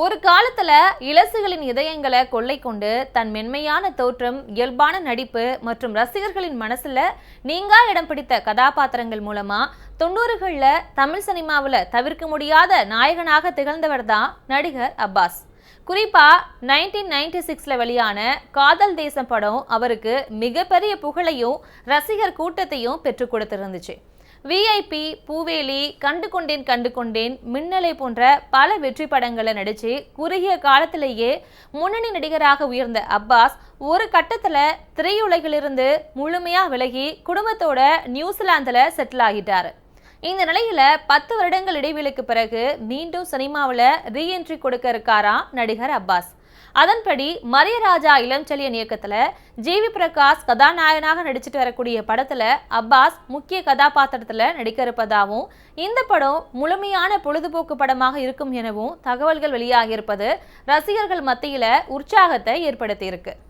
ஒரு காலத்துல இளசுகளின் இதயங்களை கொள்ளை கொண்டு தன் மென்மையான தோற்றம், இயல்பான நடிப்பு மற்றும் ரசிகர்களின் மனசுல நீங்கா இடம் பிடித்த கதாபாத்திரங்கள் மூலமா 90கள்ல தமிழ் சினிமாவில் தவிர்க்க முடியாத நாயகனாக திகழ்ந்தவர் தான் நடிகர் அப்பாஸ். குறிப்பா 1996ல வெளியான காதல் தேசம் படம் அவருக்கு மிகப்பெரிய புகழையும் ரசிகர் கூட்டத்தையும் பெற்றுக் கொடுத்திருந்துச்சு. விஐபி, பூவேலி, கண்டு கொண்டேன், மின்னலை போன்ற பல வெற்றி படங்களை நடிச்சு குறுகிய காலத்திலேயே முன்னணி நடிகராக உயர்ந்த அப்பாஸ் ஒரு கட்டத்துல திரையுலகிலிருந்து முழுமையா விலகி குடும்பத்தோட நியூசிலாந்துல செட்டில் ஆகிட்டாரு. இந்த நிலையில 10 வருடங்கள் இடைவெளிக்கு பிறகு மீண்டும் சினிமாவில் ரீஎன்ட்ரி கொடுக்க இருக்காராம் நடிகர் அப்பாஸ். அதன்படி மரியராஜா இளஞ்செழியன் இயக்கத்துல ஜிவி பிரகாஷ் கதாநாயகனாக நடிச்சிட்டு வரக்கூடிய படத்துல அப்பாஸ் முக்கிய கதாபாத்திரத்துல நடிக்க இருப்பதாகவும், இந்த படம் முழுமையான பொழுதுபோக்கு படமாக இருக்கும் எனவும் தகவல்கள் வெளியாகியிருப்பது ரசிகர்கள் மத்தியில உற்சாகத்தை ஏற்படுத்தி இருக்கு.